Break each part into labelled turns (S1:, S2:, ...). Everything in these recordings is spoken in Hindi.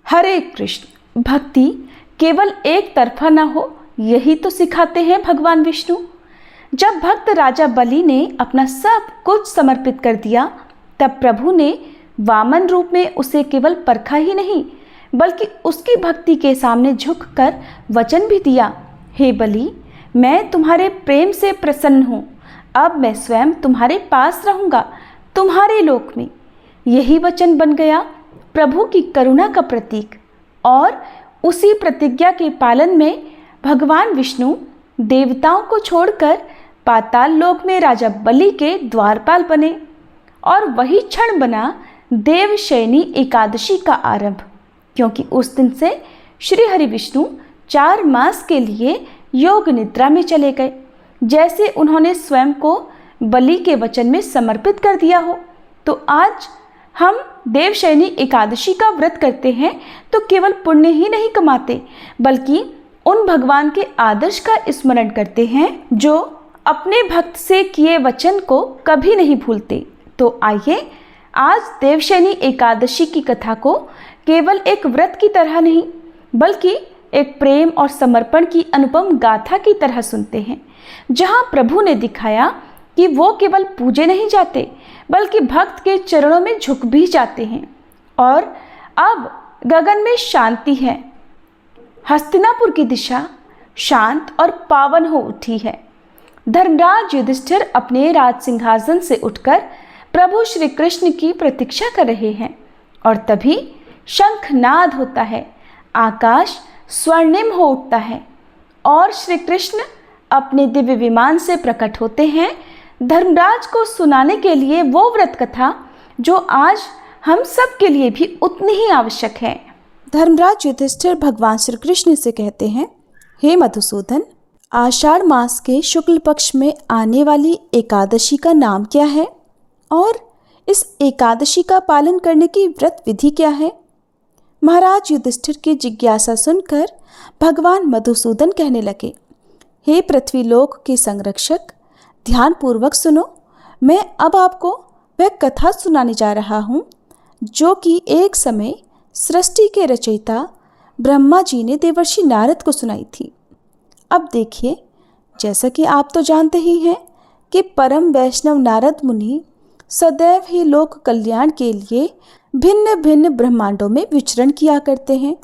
S1: हरे कृष्ण। भक्ति केवल एक तरफा ना हो, यही तो सिखाते हैं भगवान विष्णु। जब भक्त राजा बलि ने अपना सब कुछ समर्पित कर दिया, तब प्रभु ने वामन रूप में उसे केवल परखा ही नहीं, बल्कि उसकी भक्ति के सामने झुककर वचन भी दिया, हे बलि, मैं तुम्हारे प्रेम से प्रसन्न हूँ। अब मैं स्वयं तुम्हारे पास रहूँगा, तुम्हारे लोक में। यही वचन बन गया प्रभु की करुणा का प्रतीक। और उसी प्रतिज्ञा के पालन में भगवान विष्णु देवताओं को छोड़कर पाताल लोक में राजा बलि के द्वारपाल बने। और वही क्षण बना देवशयनी एकादशी का आरंभ, क्योंकि उस दिन से श्री हरि विष्णु 4 मास के लिए योग निद्रा में चले गए। जैसे उन्होंने स्वयं को बलि के वचन में समर्पित कर दिया हो। तो आज हम देवशयनी एकादशी का व्रत करते हैं तो केवल पुण्य ही नहीं कमाते, बल्कि उन भगवान के आदर्श का स्मरण करते हैं जो अपने भक्त से किए वचन को कभी नहीं भूलते। तो आइए आज देवशयनी एकादशी की कथा को केवल एक व्रत की तरह नहीं, बल्कि एक प्रेम और समर्पण की अनुपम गाथा की तरह सुनते हैं, जहां प्रभु ने दिखाया कि वो केवल पूजे नहीं जाते, बल्कि भक्त के चरणों में झुक भी जाते हैं। और अब गगन में शांति है, हस्तिनापुर की दिशा शांत और पावन हो उठी है। धर्मराज युधिष्ठिर अपने राज सिंहासन से उठकर प्रभु श्री कृष्ण की प्रतीक्षा कर रहे हैं। और तभी शंखनाद होता है, आकाश स्वर्णिम हो उठता है और श्री कृष्ण अपने दिव्य विमान से प्रकट होते हैं धर्मराज को सुनाने के लिए वो व्रत कथा जो आज हम सब के लिए भी उतनी ही आवश्यक है।
S2: धर्मराज युधिष्ठिर भगवान श्री कृष्ण से कहते हैं, हे मधुसूदन, आषाढ़ मास के शुक्ल पक्ष में आने वाली एकादशी का नाम क्या है और इस एकादशी का पालन करने की व्रत विधि क्या है? महाराज युधिष्ठिर की जिज्ञासा सुनकर भगवान मधुसूदन कहने लगे, हे पृथ्वीलोक के संरक्षक, ध्यानपूर्वक सुनो। मैं अब आपको वह कथा सुनाने जा रहा हूँ जो कि एक समय सृष्टि के रचयिता ब्रह्मा जी ने देवर्षि नारद को सुनाई थी। अब देखिए, जैसा कि आप तो जानते ही हैं कि परम वैष्णव नारद मुनि सदैव ही लोक कल्याण के लिए भिन्न भिन्न ब्रह्मांडों में विचरण किया करते हैं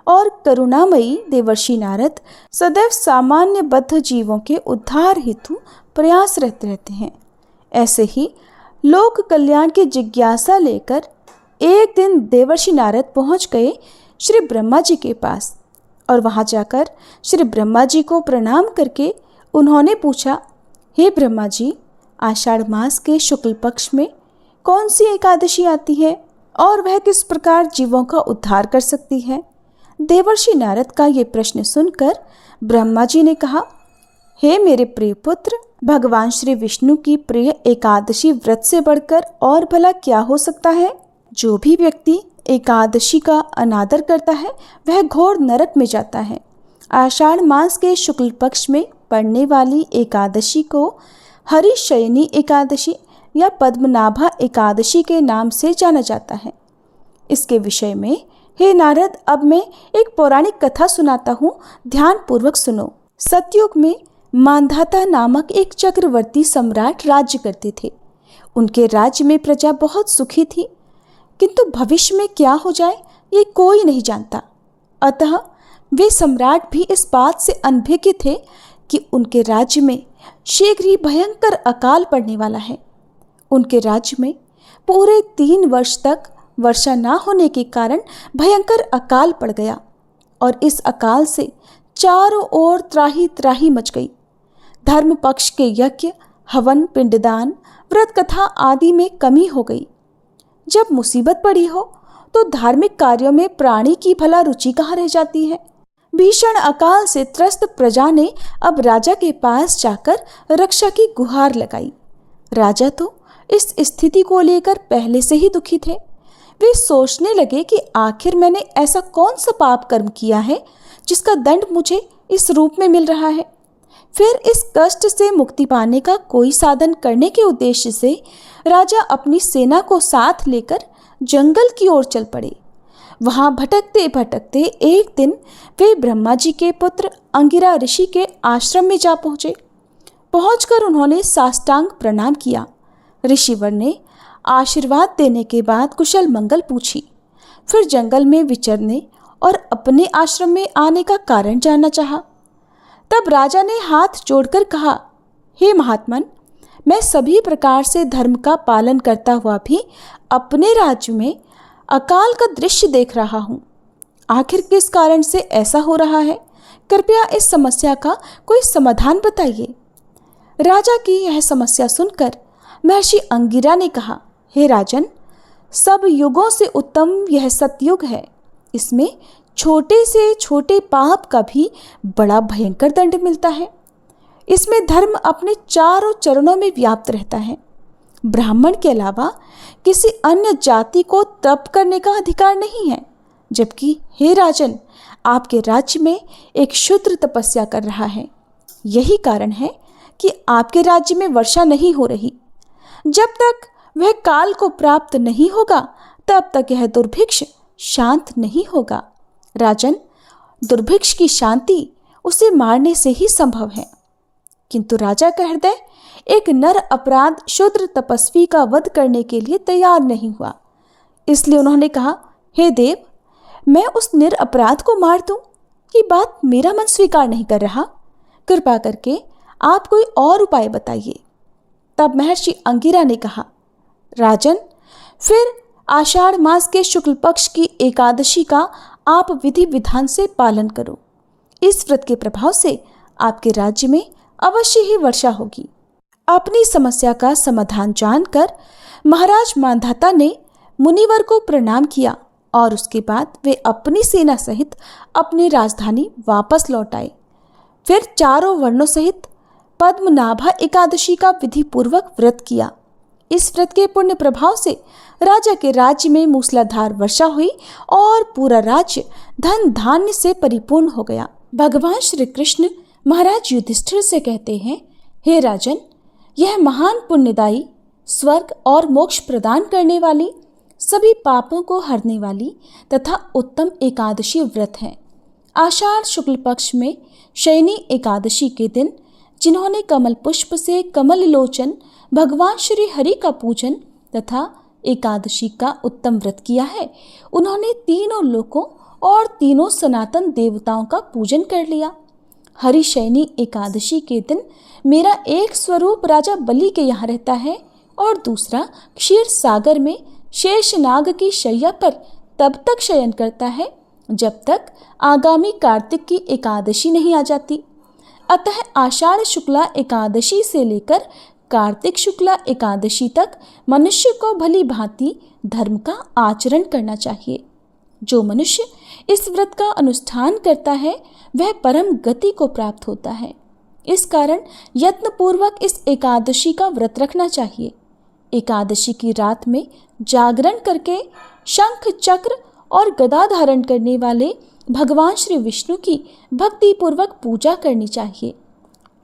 S2: और करुणामयी देवर्षि नारद सदैव सामान्य बद्ध जीवों के उद्धार हेतु प्रयासरत रहते हैं। ऐसे ही लोक कल्याण की जिज्ञासा लेकर एक दिन देवर्षि नारद पहुंच गए श्री ब्रह्मा जी के पास और वहां जाकर श्री ब्रह्मा जी को प्रणाम करके उन्होंने पूछा, हे ब्रह्मा जी, आषाढ़ मास के शुक्ल पक्ष में कौन सी एकादशी आती है और वह किस प्रकार जीवों का उद्धार कर सकती है? देवर्षि नारद का ये प्रश्न सुनकर ब्रह्मा जी ने कहा, हे मेरे प्रिय पुत्र, भगवान श्री विष्णु की प्रिय एकादशी व्रत से बढ़कर और भला क्या हो सकता है? जो भी व्यक्ति एकादशी का अनादर करता है वह घोर नरक में जाता है। आषाढ़ मास के शुक्ल पक्ष में पड़ने वाली एकादशी को हरिशयनी एकादशी या पद्मनाभा एकादशी के नाम से जाना जाता है। इसके विषय में हे नारद, अब मैं एक पौराणिक कथा सुनाता हूँ, ध्यान पूर्वक सुनो। सतयुग में मांधाता नामक एक चक्रवर्ती सम्राट राज्य करते थे। उनके राज्य में प्रजा बहुत सुखी थी, किंतु भविष्य में क्या हो जाए ये कोई नहीं जानता। अतः वे सम्राट भी इस बात से अनभिज्ञ थे कि उनके राज्य में शीघ्र ही भयंकर अकाल पड़ने वाला है। उनके राज्य में पूरे 3 वर्ष तक वर्षा ना होने के कारण भयंकर अकाल पड़ गया और इस अकाल से चारों ओर त्राही त्राही मच गई। धर्म पक्ष के यज्ञ, हवन, पिंडदान, व्रत कथा आदि में कमी हो गई। जब मुसीबत पड़ी हो तो धार्मिक कार्यों में प्राणी की भला रुचि कहाँ रह जाती है। भीषण अकाल से त्रस्त प्रजा ने अब राजा के पास जाकर रक्षा की गुहार लगाई। राजा तो इस स्थिति को लेकर पहले से ही दुखी थे। वे सोचने लगे कि आखिर मैंने ऐसा कौन सा पाप कर्म किया है जिसका दंड मुझे इस रूप में मिल रहा है। फिर इस कष्ट से मुक्ति पाने का कोई साधन करने के उद्देश्य से राजा अपनी सेना को साथ लेकर जंगल की ओर चल पड़े। वहाँ भटकते भटकते एक दिन वे ब्रह्मा जी के पुत्र अंगिरा ऋषि के आश्रम में जा पहुँचे। पहुंचकर उन्होंने साष्टांग प्रणाम किया। ऋषिवर ने आशीर्वाद देने के बाद कुशल मंगल पूछी। फिर जंगल में विचरने और अपने आश्रम में आने का कारण जानना चाहा। तब राजा ने हाथ जोड़कर कहा, हे महात्मन, मैं सभी प्रकार से धर्म का पालन करता हुआ भी अपने राज्य में अकाल का दृश्य देख रहा हूँ। आखिर किस कारण से ऐसा हो रहा है? कृपया इस समस्या का कोई समाधान बताइए। राजा की यह समस्या सुनकर महर्षि अंगिरा ने कहा, हे राजन, सब युगों से उत्तम यह सतयुग है। इसमें छोटे से छोटे पाप का भी बड़ा भयंकर दंड मिलता है। इसमें धर्म अपने चारों चरणों में व्याप्त रहता है। ब्राह्मण के अलावा किसी अन्य जाति को तप करने का अधिकार नहीं है। जबकि हे राजन, आपके राज्य में एक शूद्र तपस्या कर रहा है। यही कारण है कि आपके राज्य में वर्षा नहीं हो रही। जब तक वह काल को प्राप्त नहीं होगा तब तक यह दुर्भिक्ष शांत नहीं होगा। राजन, दुर्भिक्ष की शांति उसे मारने से ही संभव है। किंतु राजा का हृदय एक नर अपराध शूद्र तपस्वी का वध करने के लिए तैयार नहीं हुआ। इसलिए उन्होंने कहा, हे देव, मैं उस निर अपराध को मार दूं? ये बात मेरा मन स्वीकार नहीं कर रहा। कृपा करके आप कोई और उपाय बताइए। तब महर्षि अंगिरा ने कहा, राजन, फिर आषाढ़ मास के शुक्ल पक्ष की एकादशी का आप विधि विधान से पालन करो। इस व्रत के प्रभाव से आपके राज्य में अवश्य ही वर्षा होगी। अपनी समस्या का समाधान जानकर महाराज मांधाता ने मुनिवर को प्रणाम किया और उसके बाद वे अपनी सेना सहित अपनी राजधानी वापस लौट आए। फिर चारों वर्णों सहित पद्मनाभा एकादशी का विधि पूर्वक व्रत किया। इस व्रत के पुण्य प्रभाव से राजा के राज्य में मूसलाधार वर्षा हुई और पूरा राज्य धन धान्य से परिपूर्ण हो गया। भगवान श्री कृष्ण महाराज युधिष्ठिर से कहते हैं, हे राजन, यह महान पुण्यदायी, स्वर्ग और मोक्ष प्रदान करने वाली, सभी पापों को हरने वाली तथा उत्तम एकादशी व्रत है। आषाढ़ शुक्ल पक्ष में शयनी एकादशी के दिन जिन्होंने कमल पुष्प से कमल लोचन भगवान श्री हरि का पूजन तथा एकादशी का उत्तम व्रत किया है, उन्होंने तीनों लोकों और तीनों सनातन देवताओं का पूजन कर लिया। हरिशयनी एकादशी के दिन मेरा एक स्वरूप राजा बलि के यहाँ रहता है और दूसरा क्षीर सागर में शेषनाग की शैया पर तब तक शयन करता है जब तक आगामी कार्तिक की एकादशी नहीं आ जाती। अतः आषाढ़ शुक्ला एकादशी से लेकर कार्तिक शुक्ला एकादशी तक मनुष्य को भली भांति धर्म का आचरण करना चाहिए। जो मनुष्य इस व्रत का अनुष्ठान करता है वह परम गति को प्राप्त होता है। इस कारण यत्नपूर्वक इस एकादशी का व्रत रखना चाहिए। एकादशी की रात में जागरण करके शंख चक्र और गदा धारण करने वाले भगवान श्री विष्णु की भक्तिपूर्वक पूजा करनी चाहिए।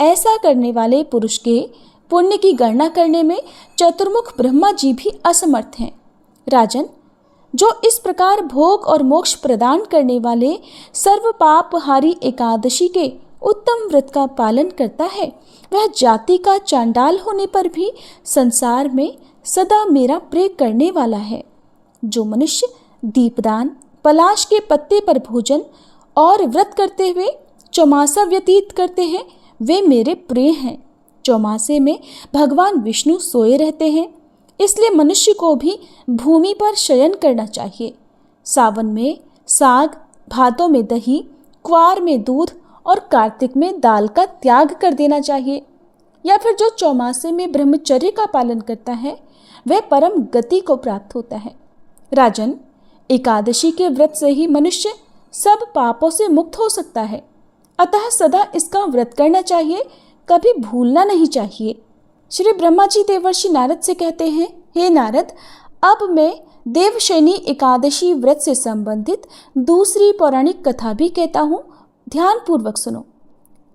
S2: ऐसा करने वाले पुरुष के पुण्य की गणना करने में चतुर्मुख ब्रह्मा जी भी असमर्थ हैं। राजन, जो इस प्रकार भोग और मोक्ष प्रदान करने वाले सर्व पापहारी एकादशी के उत्तम व्रत का पालन करता है वह जाति का चांडाल होने पर भी संसार में सदा मेरा प्रिय करने वाला है। जो मनुष्य दीपदान, पलाश के पत्ते पर भोजन और व्रत करते हुए चौमासा व्यतीत करते हैं वे मेरे प्रिय हैं। चौमासे में भगवान विष्णु सोए रहते हैं, इसलिए मनुष्य को भी भूमि पर शयन करना चाहिए। सावन में साग, भादों में दही, क्वार में दूध और कार्तिक में दाल का त्याग कर देना चाहिए। या फिर जो चौमासे में ब्रह्मचर्य का पालन करता है वह परम गति को प्राप्त होता है। राजन, एकादशी के व्रत से ही मनुष्य सब पापों से मुक्त हो सकता है। अतः सदा इसका व्रत करना चाहिए, कभी भूलना नहीं चाहिए। श्री ब्रह्मा जी देवर्षि नारद से कहते हैं, हे नारद, अब मैं देवशयनी एकादशी व्रत से संबंधित दूसरी पौराणिक कथा भी कहता हूँ, ध्यान पूर्वक सुनो।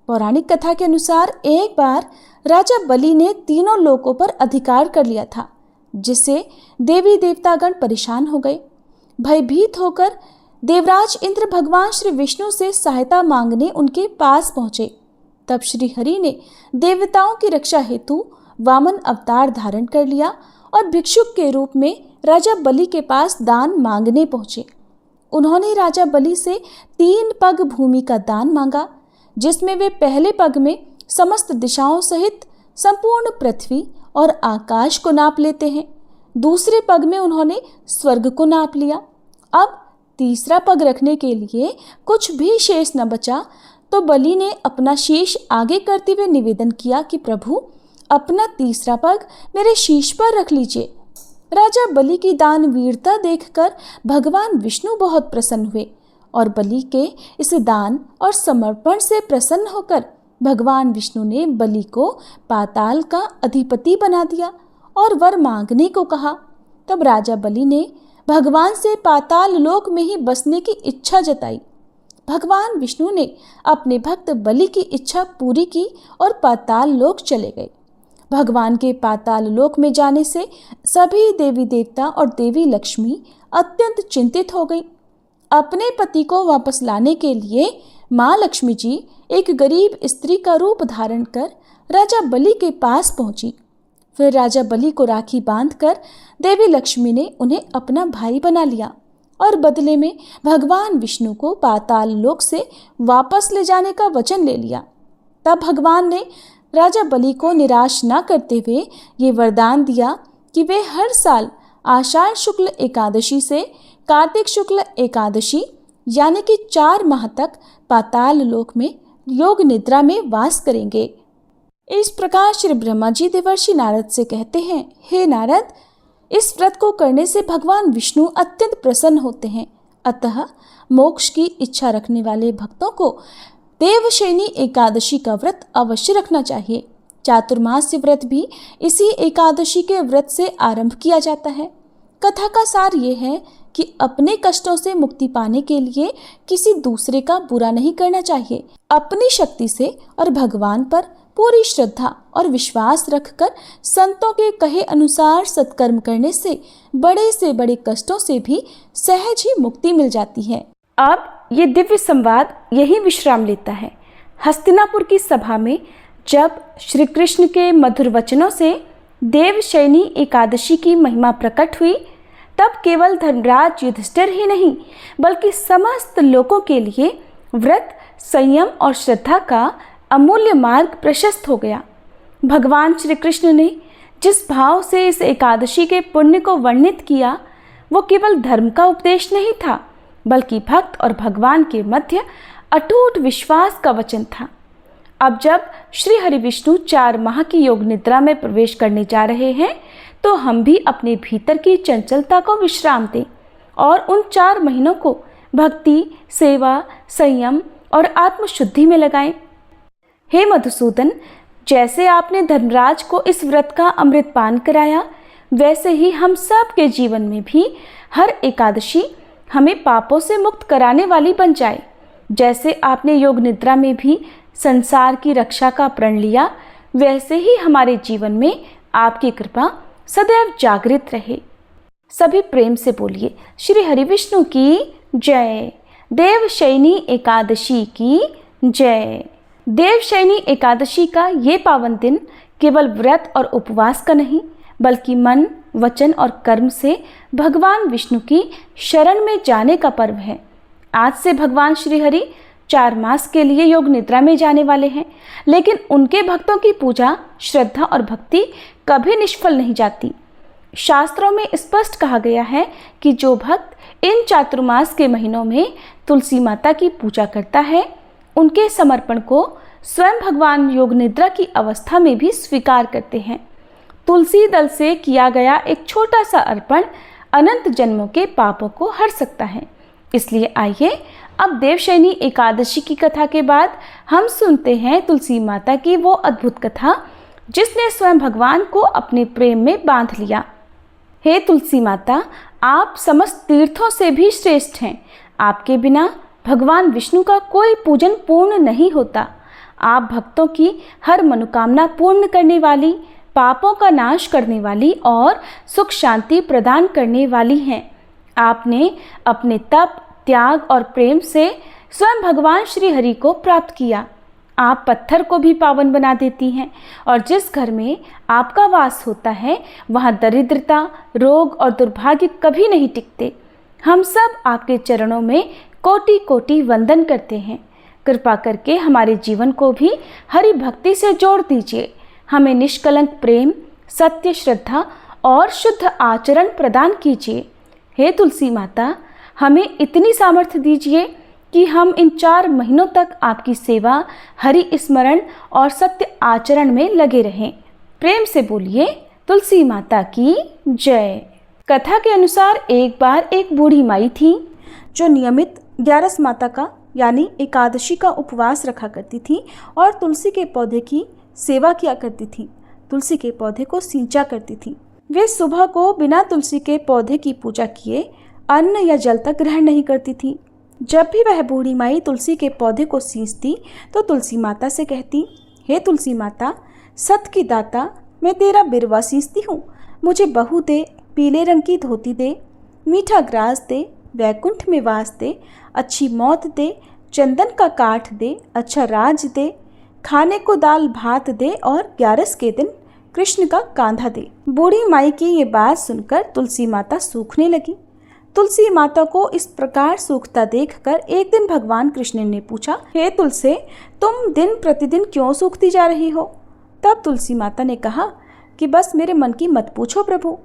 S2: पौराणिक कथा के अनुसार एक बार राजा बलि ने तीनों लोकों पर अधिकार कर लिया था, जिससे देवी देवतागण परेशान हो गए। भयभीत होकर देवराज इंद्र भगवान श्री विष्णु से सहायता मांगने उनके पास पहुंचे। तब श्री हरि ने देवताओं की रक्षा हेतु वामन अवतार धारण कर लिया और भिक्षुक के रूप में राजा बलि के पास दान मांगने पहुंचे। उन्होंने राजा बलि से 3 पग भूमि का दान मांगा, जिसमें वे पहले पग में समस्त दिशाओं सहित संपूर्ण पृथ्वी और आकाश को नाप लेते हैं। दूसरे पग में उन्होंने स्वर्ग को नाप लिया। अब तीसरा पग रखने के लिए कुछ भी शेष न बचा, तो बलि ने अपना शीश आगे करते हुए निवेदन किया कि प्रभु, अपना तीसरा पग मेरे शीश पर रख लीजिए। राजा बलि की दानवीरता देखकर भगवान विष्णु बहुत प्रसन्न हुए और बलि के इस दान और समर्पण से प्रसन्न होकर भगवान विष्णु ने बलि को पाताल का अधिपति बना दिया और वर मांगने को कहा। तब राजा बलि ने भगवान से पाताल लोक में ही बसने की इच्छा जताई। भगवान विष्णु ने अपने भक्त बलि की इच्छा पूरी की और पाताल लोक चले गए। भगवान के पाताल लोक में जाने से सभी देवी देवता और देवी लक्ष्मी अत्यंत चिंतित हो गई। अपने पति को वापस लाने के लिए माँ लक्ष्मी जी एक गरीब स्त्री का रूप धारण कर राजा बलि के पास पहुंची। फिर राजा बलि को राखी बांधकर देवी लक्ष्मी ने उन्हें अपना भाई बना लिया और बदले में भगवान विष्णु को पाताल लोक से वापस ले जाने का वचन ले लिया। तब भगवान ने राजा बलि को निराश न करते हुए ये वरदान दिया कि वे हर साल आषाढ़ शुक्ल एकादशी से कार्तिक शुक्ल एकादशी यानी कि 4 माह तक पाताल लोक में योग निद्रा में वास करेंगे। इस प्रकार श्री ब्रह्मा जी देवर्षि नारद से कहते हैं, हे नारद, इस व्रत को करने से भगवान विष्णु अत्यंत प्रसन्न होते हैं। अतः मोक्ष की इच्छा रखने वाले भक्तों को देवशयनी एकादशी का व्रत अवश्य रखना चाहिए। चातुर्मास्य व्रत भी इसी एकादशी के व्रत से आरंभ किया जाता है। कथा का सार ये है कि अपने कष्टों से मुक्ति पाने के लिए किसी दूसरे का बुरा नहीं करना चाहिए। अपनी शक्ति से और भगवान पर पूरी श्रद्धा और विश्वास रखकर संतों के कहे अनुसार सत्कर्म करने से बड़े कष्टों से भी सहज ही मुक्ति मिल जाती है।
S1: अब ये दिव्य संवाद यही विश्राम लेता है। हस्तिनापुर की सभा में जब श्री कृष्ण के मधुर वचनों से देवशयनी एकादशी की महिमा प्रकट हुई, तब केवल धर्मराज युधिष्ठिर ही नहीं बल्कि समस्त लोगों के लिए व्रत, संयम और श्रद्धा का अमूल्य मार्ग प्रशस्त हो गया। भगवान श्री कृष्ण ने जिस भाव से इस एकादशी के पुण्य को वर्णित किया, वो केवल धर्म का उपदेश नहीं था बल्कि भक्त और भगवान के मध्य अटूट विश्वास का वचन था। अब जब श्री हरि विष्णु 4 माह की योग निद्रा में प्रवेश करने जा रहे हैं, तो हम भी अपने भीतर की चंचलता को विश्राम दें और उन 4 महीनों को भक्ति, सेवा, संयम और आत्मशुद्धि में लगाएं। हे मधुसूदन, जैसे आपने धर्मराज को इस व्रत का अमृत पान कराया, वैसे ही हम सब के जीवन में भी हर एकादशी हमें पापों से मुक्त कराने वाली बन जाए। जैसे आपने योग निद्रा में भी संसार की रक्षा का प्रण लिया, वैसे ही हमारे जीवन में आपकी कृपा सदैव जागृत रहे। सभी प्रेम से बोलिए, श्री हरि विष्णु की जय। देवशयनी एकादशी की जय। देवशयनी एकादशी का ये पावन दिन केवल व्रत और उपवास का नहीं बल्कि मन, वचन और कर्म से भगवान विष्णु की शरण में जाने का पर्व है। आज से भगवान श्री हरि 4 मास के लिए योग निद्रा में जाने वाले हैं, लेकिन उनके भक्तों की पूजा, श्रद्धा और भक्ति कभी निष्फल नहीं जाती। शास्त्रों में स्पष्ट कहा गया है कि जो भक्त इन चातुर्मास के महीनों में तुलसी माता की पूजा करता है, उनके समर्पण को स्वयं भगवान योग निद्रा की अवस्था में भी स्वीकार करते हैं। तुलसी दल से किया गया एक छोटा सा अर्पण अनंत जन्मों के पापों को हर सकता है। इसलिए आइए अब देवशयनी एकादशी की कथा के बाद हम सुनते हैं तुलसी माता की वो अद्भुत कथा जिसने स्वयं भगवान को अपने प्रेम में बांध लिया। हे तुलसी माता, आप समस्त तीर्थों से भी श्रेष्ठ हैं। आपके बिना भगवान विष्णु का कोई पूजन पूर्ण नहीं होता। आप भक्तों की हर मनोकामना पूर्ण करने वाली, पापों का नाश करने वाली और सुख शांति प्रदान करने वाली हैं। आपने अपने तप, त्याग और प्रेम से स्वयं भगवान श्री हरि को प्राप्त किया। आप पत्थर को भी पावन बना देती हैं और जिस घर में आपका वास होता है वहाँ दरिद्रता, रोग और दुर्भाग्य कभी नहीं टिकते। हम सब आपके चरणों में कोटि कोटि वंदन करते हैं। कृपा करके हमारे जीवन को भी हरि भक्ति से जोड़ दीजिए। हमें निष्कलंक प्रेम, सत्य, श्रद्धा और शुद्ध आचरण प्रदान कीजिए। हे तुलसी माता, हमें इतनी सामर्थ्य दीजिए कि हम इन 4 महीनों तक आपकी सेवा, हरि स्मरण और सत्य आचरण में लगे रहें। प्रेम से बोलिए तुलसी माता की जय। कथा के अनुसार एक बार एक बूढ़ी माई थी
S2: जो नियमित 11 माता का यानी एकादशी का उपवास रखा करती थी और तुलसी के पौधे की सेवा किया करती थी। तुलसी के पौधे को सींचा करती थी। वे सुबह को बिना तुलसी के पौधे की पूजा किए अन्न या जल तक ग्रहण नहीं करती थी। जब भी वह बूढ़ी माई तुलसी के पौधे को सींचती तो तुलसी माता से कहती, हे तुलसी माता, सत की दाता, मैं तेरा बिरवा सींचती हूँ। मुझे बहू दे, पीले रंग की धोती दे, मीठा ग्रास दे, वैकुंठ में वास दे, अच्छी मौत दे, चंदन का काठ दे, अच्छा राज दे, खाने को दाल भात दे और 11 के दिन कृष्ण का कांधा दे। बूढ़ी माई की ये बात सुनकर तुलसी माता सूखने लगी। तुलसी माता को इस प्रकार सूखता देखकर एक दिन भगवान कृष्ण ने पूछा, हे तुलसी, तुम दिन प्रतिदिन क्यों सूखती जा रही हो? तब तुलसी माता ने कहा कि बस मेरे मन की मत पूछो प्रभु।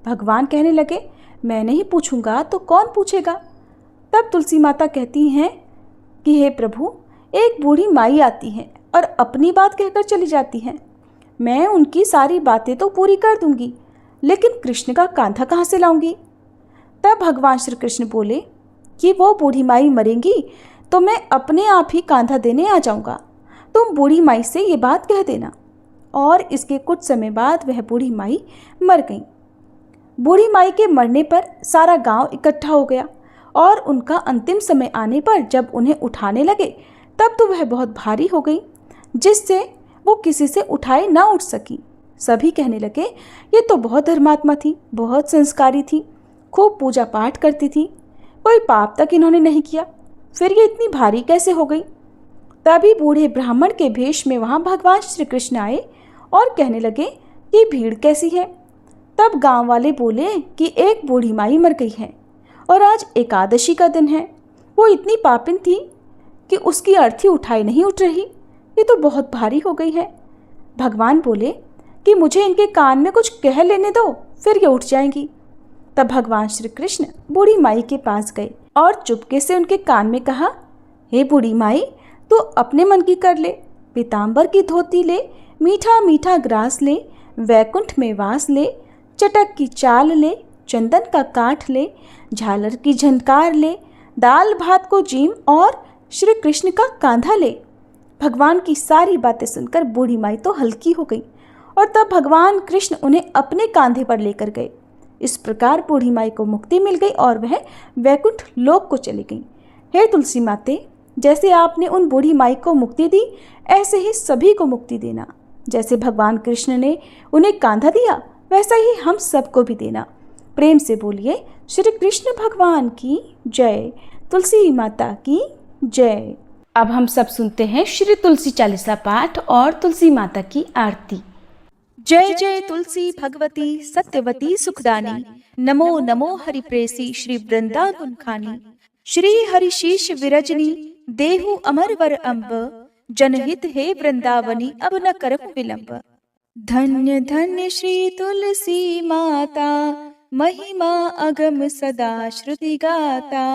S2: भगवान कहने लगे, मैं नहीं पूछूंगा तो कौन पूछेगा? तब तुलसी माता कहती हैं कि हे प्रभु, एक बूढ़ी माई आती है और अपनी बात कहकर चली जाती है। मैं उनकी सारी बातें तो पूरी कर दूंगी, लेकिन कृष्ण का कांधा कहाँ से लाऊंगी? तब भगवान श्री कृष्ण बोले कि वो बूढ़ी माई मरेंगी तो मैं अपने आप ही कांधा देने आ जाऊंगा। तुम बूढ़ी माई से ये बात कह देना। और इसके कुछ समय बाद वह बूढ़ी माई मर गई। बूढ़ी माई के मरने पर सारा गांव इकट्ठा हो गया और उनका अंतिम समय आने पर जब उन्हें उठाने लगे तब तो वह बहुत भारी हो गई, जिससे वो किसी से उठाए ना उठ सकी। सभी कहने लगे, ये तो बहुत धर्मात्मा थी, बहुत संस्कारी थी, खूब पूजा पाठ करती थी, कोई पाप तक इन्होंने नहीं किया, फिर ये इतनी भारी कैसे हो गई? तभी बूढ़े ब्राह्मण के भेष में वहाँ भगवान श्री कृष्ण आए और कहने लगे कि भीड़ कैसी है? तब गांव वाले बोले कि एक बूढ़ी माई मर गई है और आज एकादशी का दिन है। वो इतनी पापिन थी कि उसकी अर्थी उठाई नहीं उठ रही, ये तो बहुत भारी हो गई है। भगवान बोले कि मुझे इनके कान में कुछ कह लेने दो, फिर ये उठ जाएंगी। तब भगवान श्री कृष्ण बूढ़ी माई के पास गए और चुपके से उनके कान में कहा, हे बूढ़ी माई, तू अपने मन की कर ले, पीताम्बर की धोती ले, मीठा मीठा ग्रास ले, वैकुंठ में वास ले, चटक की चाल ले, चंदन का काठ ले, झालर की झनकार ले, दाल भात को जीम और श्री कृष्ण का कांधा ले। भगवान की सारी बातें सुनकर बूढ़ी माई तो हल्की हो गई और तब भगवान कृष्ण उन्हें अपने कांधे पर लेकर गए। इस प्रकार बूढ़ी माई को मुक्ति मिल गई और वह वैकुंठ लोक को चली गई। हे तुलसी माते, जैसे आपने उन बूढ़ी माई को मुक्ति दी, ऐसे ही सभी को मुक्ति देना। जैसे भगवान कृष्ण ने उन्हें कांधा दिया, वैसा ही हम सबको भी देना। प्रेम से बोलिए श्री कृष्ण भगवान की जय, तुलसी माता की जय।
S1: अब हम सब सुनते हैं श्री तुलसी चालीसा पाठ और तुलसी माता की आरती।
S2: जय जय तुलसी भगवती सत्यवती सुखदानी, नमो नमो हरिप्रेसी श्री वृंदावन खानी। श्री हरिशीष विरजनी देहु अमर वर अम्ब, जनहित हे वृंदावनी अब न करहु विलंब। धन्य धन्य श्री तुलसी माता, महिमा अगम सदा श्रुति गाता।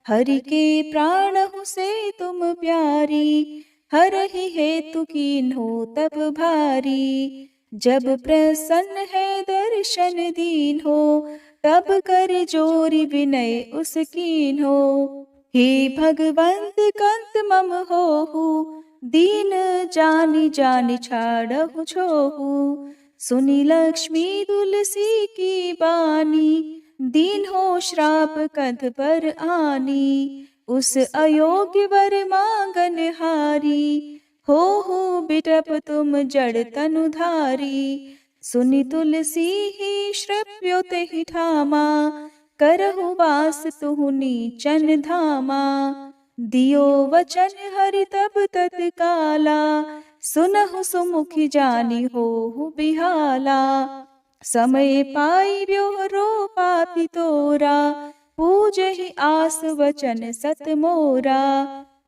S2: हरि के प्राणहु से तुम प्यारी, हरहि हेतु कीन्हो तब भारी। जब प्रसन्न है दर्शन दीन हो, तब कर जोरी विनय उस कीन्हो। हे भगवंत कंत मम होहु, दीन जानि जानि छाड़हु छोहु। सुनी लक्ष्मी तुलसी की बानी, दीन हो श्राप कंठ पर आनी। उस अयोग्य वर मांगन हारी, हो बिटप तुम जड़ तनुधारी। सुनि तुलसी ही श्रव्यो तेहि ठामा, करहु वास तुहु नीचन धामा। दियो वचन हरि तब तत्काला, सुनहु सुमुखी जानी होहु बिहाला। समय पाई ब्योहरो पापी तोरा, पूजहि आस वचन सत मोरा।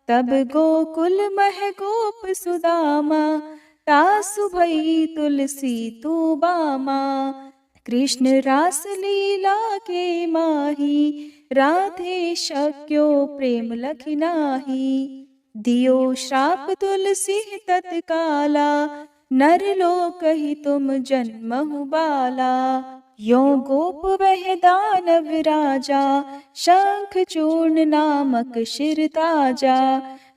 S2: तब गोकुल मह गोप सुदामा, तासु भई तुलसी तू बामा। कृष्ण रास लीला के माही, राधे शक्यो प्रेम लखि नाही। दियो श्राप तुलसी तत्काला, नर लोकहि तुम जन्महु बाला। यो गोप वह दानव राजा, शंख चूर्ण नामक शिर ताजा।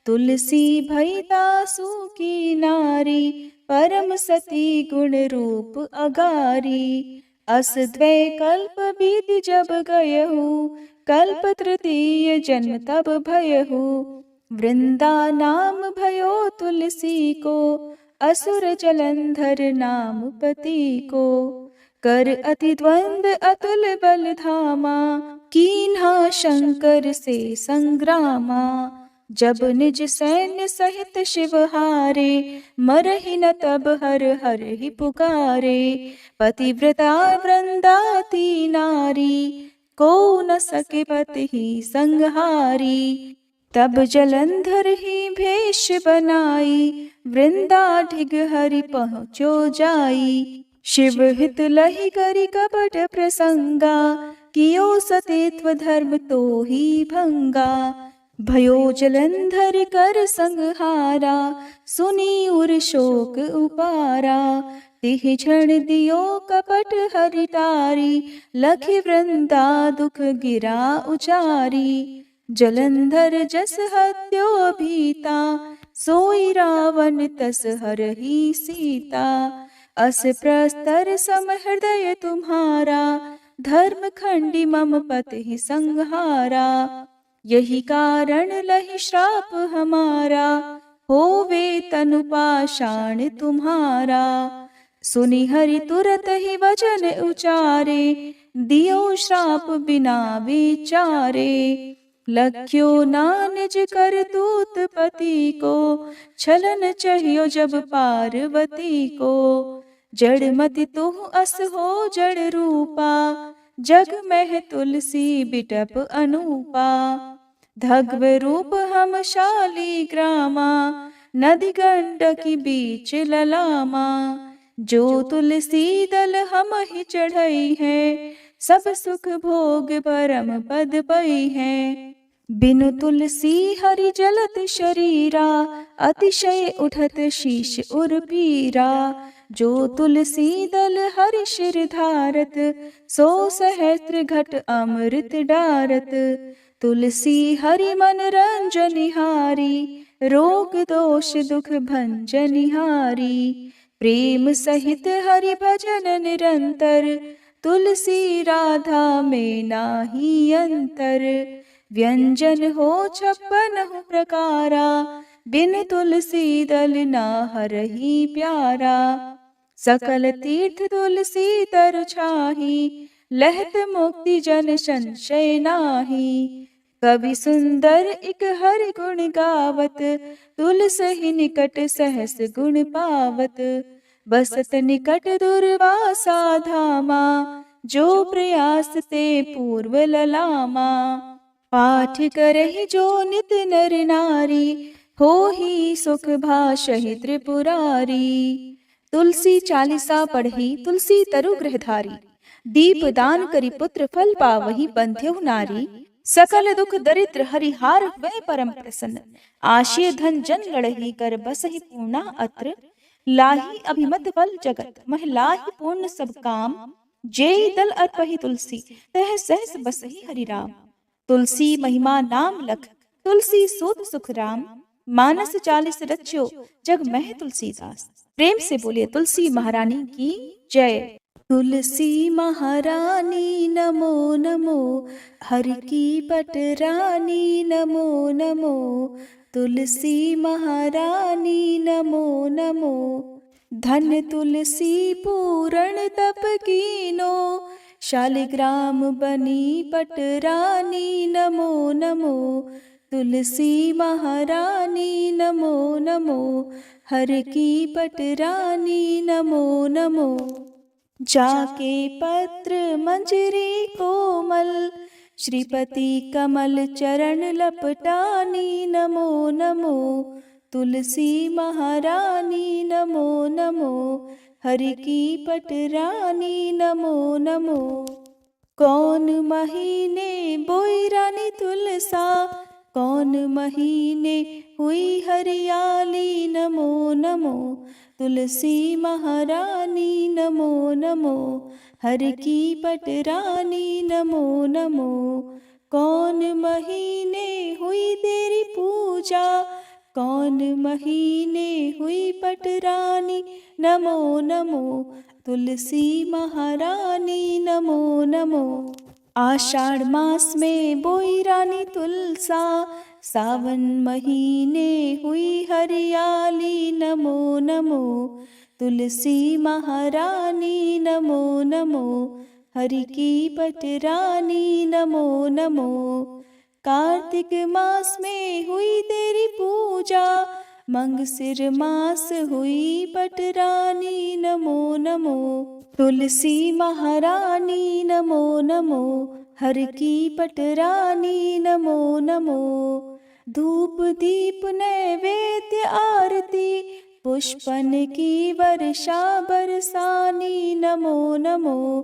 S2: तुलसी भई दासु की नारी, परम सती गुण रूप अगारी। अस द्वै कल्प बीति जब गयहु, कल्प तृतीय जन्म तब भयहु। वृंदा नाम भयो तुलसी को, असुर जलंधर नाम पति को। कर अति द्वंद अतुल बल धामा, कीन्हा शंकर से संग्रामा। जब निज सैन्य सहित शिव हारे, मरहि न तब हर हर ही पुकारे। पतिव्रता वृंदाती नारी, को न सके पति ही संहारी। तब जलंधर ही भेष बनाई, वृंदा ढिग हरि पहुँचो जाई। शिव हित लहि करि कपट प्रसंगा, कियो सतेत्व धर्म तो ही भंगा। भयो जलंधर कर संहारा, सुनी उर शोक उपारा। तिह क्षण दियो कपट हरि तारी, लखि वृंदा दुख गिरा उचारी। जलंधर जस हत्यो भीता, सोई रावण तस हरहि सीता। अस प्रस्तर सम हृदय तुम्हारा, धर्म खंडी मम पति संहारा। यही कारण लहि श्राप हमारा, होवे तनु पाषाण तुम्हारा। सुनि हरि तुरत ही वचन उचारे, दियो श्राप बिना विचारे। लख्यो ना निज करतूत पति को, छलन चाहियो जब पार्वती को। जड़मति तुह अस हो जड़ रूपा, जग में तुलसी बिटप अनूपा। धग्व रूप हम शाली ग्रामा, नदी गंडकी बीच ललामा। जो तुलसी दल हम ही चढ़ई है, सब सुख भोग परम पद पई है। बिनु तुलसी हरि जलत शरीरा, अतिशय उठत शीश उर पीरा। जो तुलसी दल हरि शिर धारत, सो सहस्त्र घट अमृत डारत। तुलसी हरि मन रंजनिहारी, रोग दोष दुख भंजनिहारी। प्रेम सहित हरि भजन निरंतर, तुलसी राधा में नाही अंतर। व्यंजन हो 56 प्रकारा, बिन तुलसी दल ना हरहि प्यारा। सकल तीर्थ तुलसी तर छाही, लहत मुक्ति जन संशय नाही। कवि सुंदर इक हरि गुण गावत, तुलसी निकट सहस गुण पावत। बसत निकट दुर्वासा धामा, जो प्रयास ते पूर्व ललामा। पाठ करहि जो नित नर नारी, हो ही सुख भाषहि त्रिपुरारी। तुलसी चालीसा पढ़ी तुलसी तरु गृहधारी, दीप दान करी पुत्र फल पावहि बंध्यहु नारी। सकल दुख दरिद्र हरिहार वै परम प्रसन्न, आशय धन जन लड़ही कर बसहि पूर्णा अत्र। लाही अभिमत फल जगत मह लाही पूर्ण सब काम, जेई दल अर्पहि तुलसी तह सहस बसहि हरि राम। तुलसी महिमा नाम लख, तुलसी सूत सुख राम। मानस 40 रच्यो जग मह तुलसीदास। प्रेम से बोलिए तुलसी महारानी की जय। तुलसी महारानी नमो नमो, हरि की पटरानी नमो नमो। तुलसी महारानी नमो नमो, धन तुलसी पूरण तप कीनो। शालिग्राम बनी पटरानी नमो नमो, तुलसी महारानी नमो नमो, हर की पटरानी नमो नमो। जाके पत्र मंजरी कोमल, श्रीपति कमल चरण लपटानी नमो नमो, तुलसी महारानी नमो नमो, हरि की पटरानी नमो नमो। कौन महीने बोई रानी तुलसा, कौन महीने हुई हरियाली नमो नमो, तुलसी महारानी नमो नमो, हर की पटरानी नमो नमो। कौन महीने हुई तेरी पूजा, कौन महीने हुई पटरानी नमो नमो, तुलसी महारानी नमो नमो। आषाढ़ मास में बोई रानी तुलसा, सावन महीने हुई हरियाली नमो नमो, तुलसी महारानी नमो नमो, हरि की पटरानी नमो नमो। कार्तिक मास में हुई तेरी पूजा, मंगसिर मास हुई पटरानी नमो नमो, तुलसी महारानी नमो नमो, हर की पटरानी नमो नमो। धूप दीप नैवेद्य आरती, पुष्पन की वर्षा बरसानी नमो नमो,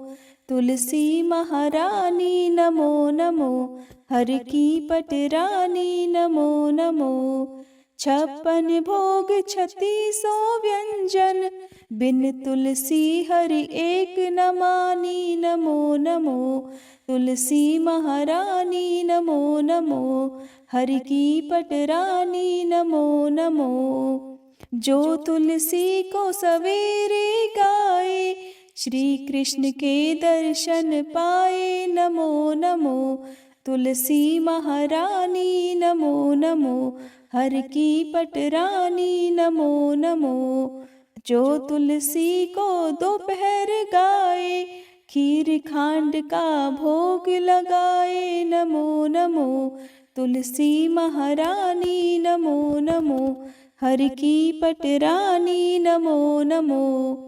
S2: तुलसी महारानी नमो नमो, हर की पटरानी नमो नमो। 56 भोग 36 व्यंजन, बिन तुलसी हरि एक न मानी नमो नमो, तुलसी महारानी नमो नमो, हरि की पटरानी नमो नमो। जो तुलसी को सवेरे गाए, श्री कृष्ण के दर्शन पाए नमो नमो, तुलसी महारानी नमो नमो, हर की पटरानी नमो नमो। जो तुलसी को दोपहर गाए, खीर खांड का भोग लगाए नमो नमो, तुलसी महारानी नमो नमो, हर की पटरानी नमो नमो।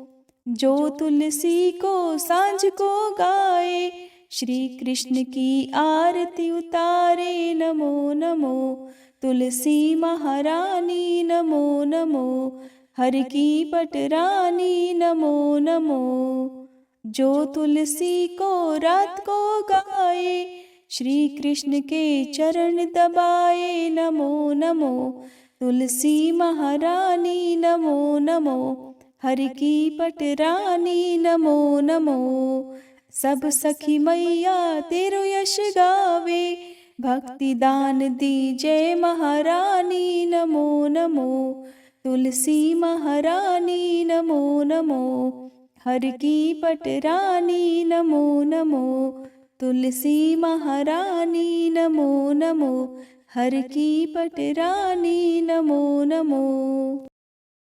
S2: जो तुलसी को सांझ को गाए, श्री कृष्ण की आरती उतारे नमो नमो, तुलसी महारानी नमो नमो, हर की पटरानी नमो नमो। जो तुलसी को रात को गाए, श्री कृष्ण के चरण दबाए नमो नमो, तुलसी महारानी नमो नमो, हर की पटरानी नमो नमो। सब सखी मैया तेरो यश गावे, भक्ति दान दी जय महारानी नमो नमो, तुलसी महारानी नमो नमो, हर की पटरानी नमो नमो, तुलसी महारानी नमो नमो, हर की पटरानी नमो नमो।